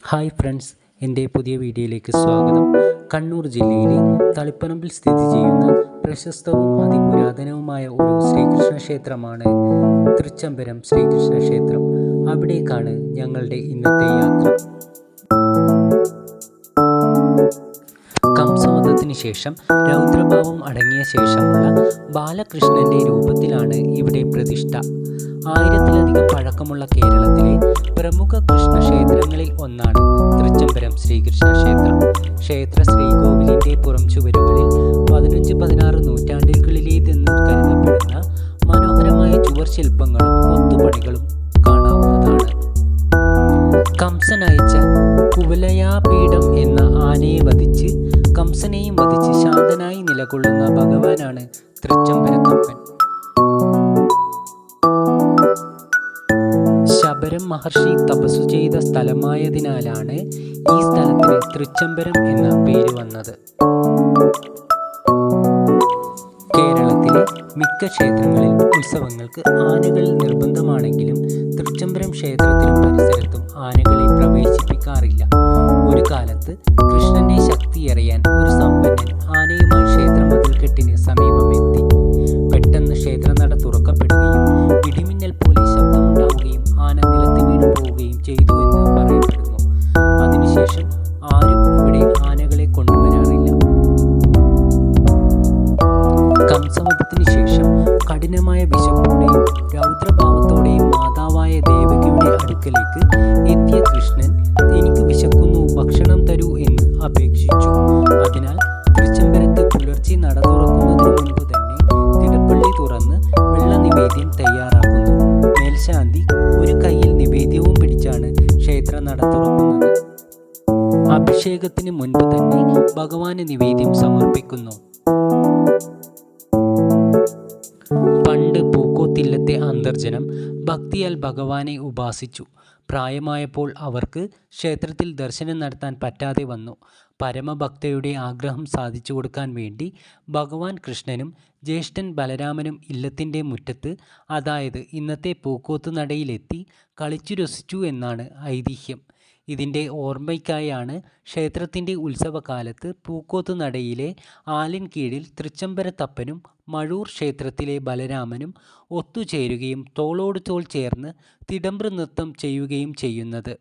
Hi friends, എൻ്റെ പുതിയ വീഡിയോയിലേക്ക് സ്വാഗതം. കണ്ണൂർ ജില്ലയിലെ തളിപ്പറമ്പിൽ സ്ഥിതി ചെയ്യുന്ന പ്രശസ്തവും അതിപുരാതനവുമായ ഒരു ശ്രീകൃഷ്ണ ക്ഷേത്രമാണ് തൃച്ചംബരം ശ്രീകൃഷ്ണ ക്ഷേത്രം. അവിടേക്കാണ് ഞങ്ങളുടെ ഇന്നത്തെ യാത്ര. കംസവധത്തിന് ശേഷം രൗദ്രഭാവം അടങ്ങിയ ശേഷമുള്ള ബാലകൃഷ്ണന്റെ രൂപത്തിലാണ് ഇവിടെ പ്രതിഷ്ഠ. 1000-ലധികം പഴക്കമുള്ള കേരളത്തിലെ പ്രമുഖ കൃഷ്ണക്ഷേത്രങ്ങളിൽ ഒന്നാണ് തൃച്ചംബരം ശ്രീകൃഷ്ണ ക്ഷേത്രം. ക്ഷേത്ര ശ്രീകോവിലിന്റെ പുറം ചുവരുകളിൽ 15-16 നൂറ്റാണ്ടുകളിലേതെന്ന് കരുതപ്പെടുന്ന മനോഹരമായ ചുവർ ശില്പങ്ങളും കൊത്തുപണികളും കാണാവുന്നതാണ്. കംസൻ അയച്ച കുവലയാപീഠം എന്ന ആനയെ വധിച്ച് കംസനെയും വധിച്ച് ശാന്തനായി നിലകൊള്ളുന്ന ഭഗവാനാണ് തൃച്ചംബരത്തപ്പൻ. ശബരം മഹർഷി തപസ്സു ചെയ്ത സ്ഥലമായതിനാലാണ് ഈ സ്ഥലത്തിന് തൃച്ചംബരം എന്ന പേര് വന്നത്. കേരളത്തിലെ മിക്ക ക്ഷേത്രങ്ങളിലും ഉത്സവങ്ങൾക്ക് ആനകൾ നിർബന്ധമാണെങ്കിലും തൃച്ചംബരം ക്ഷേത്രത്തിലും പരിസരത്തും ആനകളെ പ്രവേശിപ്പിക്കാറില്ല. ഒരു കാലത്ത് കൃഷ്ണന്റെ ശക്തി അറിയാൻ ഒരു സമ്പന്നൻ ആനയുമായി ക്ഷേത്രമതിൽക്കെട്ടിന് സമീപമെത്തി. പെട്ടെന്ന് ക്ഷേത്രനട തുറക്കപ്പെടുകയും ഇടിമിന്നൽ പോലെ ശബ്ദമുണ്ടാവുകയും ആന നിലത്ത് വീണു പോവുകയും ചെയ്തു എന്ന് പറയപ്പെടുന്നു. അതിനുശേഷം ആരും ഇവിടെ ആനകളെ കൊണ്ടുവരാറില്ല. കംസവധത്തിന് ശേഷം കഠിനമായ വിശപ്പോടെയും രൗദ്രഭാവത്തോടെയും മാതാവായ ദേവകിയുടെ അടുക്കലേക്ക് എത്തിയ കൃഷ്ണൻ, എനിക്ക് വിശക്കുന്നു, ഭക്ഷണം തരൂ എന്ന് അപേക്ഷിച്ചു. അതിനാൽ തൃച്ചംബരത്ത് പുലർച്ചെ നട തുറക്കുന്നതിന് മുൻപ് തന്നെ തിടപ്പള്ളി തുറന്ന് വെള്ള നിവേദ്യം തയ്യാറാക്കുന്നു. മേൽശാന്തി ഒരു കൈയിൽ നിവേദ്യവും പിടിച്ചാണ് ക്ഷേത്ര നട തുറക്കുന്നത്. അഭിഷേകത്തിന് മുൻപ് തന്നെ ഭഗവാന് നിവേദ്യം സമർപ്പിക്കുന്നു. പണ്ട് പൂക്കോത്തില്ലത്തെ അന്തർജനം ഭക്തിയാൽ ഭഗവാനെ ഉപാസിച്ചു. പ്രായമായപ്പോൾ അവർക്ക് ക്ഷേത്രത്തിൽ ദർശനം നടത്താൻ പറ്റാതെ വന്നു. പരമഭക്തയുടെ ആഗ്രഹം സാധിച്ചു കൊടുക്കാൻ വേണ്ടി ഭഗവാൻ കൃഷ്ണനും ജ്യേഷ്ഠൻ ബലരാമനും ഇല്ലത്തിൻ്റെ മുറ്റത്ത്, അതായത് ഇന്നത്തെ പൂക്കോത്ത് നടയിലെത്തി കളിച്ചു രസിച്ചു എന്നാണ് ഐതിഹ്യം. ഇതിൻ്റെ ഓർമ്മയ്ക്കായാണ് ക്ഷേത്രത്തിൻ്റെ ഉത്സവകാലത്ത് പൂക്കോത്ത് നടയിലെ ആലിൻ കീഴിൽ തൃച്ചംബരത്തപ്പനും മഴൂർ ക്ഷേത്രത്തിലെ ബലരാമനും ഒത്തുചേരുകയും തോളോട് തോൾ ചേർന്ന് തിടമ്പ് നൃത്തം ചെയ്യുകയും ചെയ്യുന്നത്.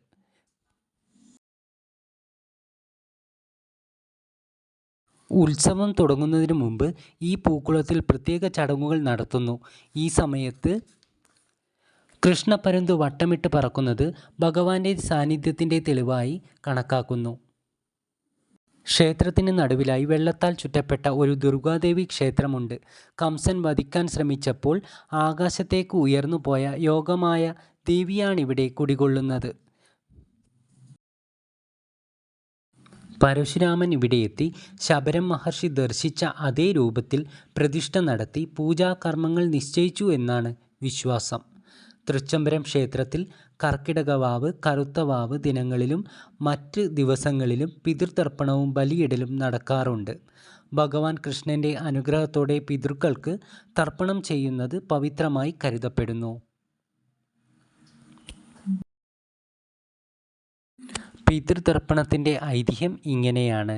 ഉത്സവം തുടങ്ങുന്നതിന് മുമ്പ് ഈ പൂക്കുളത്തിൽ പ്രത്യേക ചടങ്ങുകൾ നടത്തുന്നു. ഈ സമയത്ത് കൃഷ്ണപരന്തു വട്ടമിട്ട് പറക്കുന്നത് ഭഗവാന്റെ സാന്നിധ്യത്തിൻ്റെ തെളിവായി കണക്കാക്കുന്നു. ക്ഷേത്രത്തിന് നടുവിലായി വെള്ളത്താൽ ചുറ്റപ്പെട്ട ഒരു ദുർഗാദേവി ക്ഷേത്രമുണ്ട്. കംസൻ വധിക്കാൻ ശ്രമിച്ചപ്പോൾ ആകാശത്തേക്ക് ഉയർന്നു പോയ യോഗമായ ദേവിയാണിവിടെ കുടികൊള്ളുന്നത്. പരശുരാമൻ ഇവിടെയെത്തി ശബരം മഹർഷി ദർശിച്ച അതേ രൂപത്തിൽ പ്രതിഷ്ഠ നടത്തി പൂജാകർമ്മങ്ങൾ നിശ്ചയിച്ചു എന്നാണ് വിശ്വാസം. തൃച്ചംബരം ക്ഷേത്രത്തിൽ കർക്കിടകവാവ്, കറുത്തവാവ് ദിനങ്ങളിലും മറ്റ് ദിവസങ്ങളിലും പിതൃതർപ്പണവും ബലിയിടലും നടക്കാറുണ്ട്. ഭഗവാൻ കൃഷ്ണന്റെ അനുഗ്രഹത്തോടെ പിതൃക്കൾക്ക് തർപ്പണം ചെയ്യുന്നത് പവിത്രമായി കരുതപ്പെടുന്നു. പിതൃതർപ്പണത്തിൻ്റെ ഐതിഹ്യം ഇങ്ങനെയാണ്.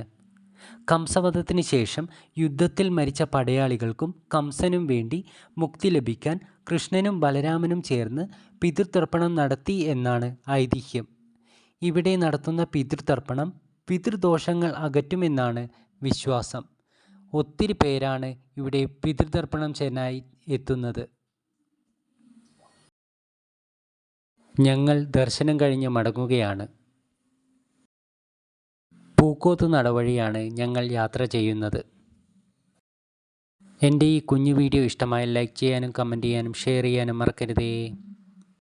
കംസവധത്തിന് ശേഷം യുദ്ധത്തിൽ മരിച്ച പടയാളികൾക്കും കംസനും വേണ്ടി മുക്തി ലഭിക്കാൻ കൃഷ്ണനും ബലരാമനും ചേർന്ന് പിതൃതർപ്പണം നടത്തി എന്നാണ് ഐതിഹ്യം. ഇവിടെ നടത്തുന്ന പിതൃതർപ്പണം പിതൃദോഷങ്ങൾ അകറ്റുമെന്നാണ് വിശ്വാസം. ഒത്തിരി പേരാണ് ഇവിടെ പിതൃതർപ്പണം ചെയ്യാനായി എത്തുന്നത്. ഞങ്ങൾ ദർശനം കഴിഞ്ഞ് മടങ്ങുകയാണ്. പൂക്കോത്ത് നടവഴിയാണ് ഞങ്ങൾ യാത്ര ചെയ്യുന്നത്. എൻ്റെ ഈ കുഞ്ഞു വീഡിയോ ഇഷ്ടമായാൽ ലൈക്ക് ചെയ്യാനും കമൻറ്റ് ചെയ്യാനും ഷെയർ ചെയ്യാനും മറക്കരുതേ.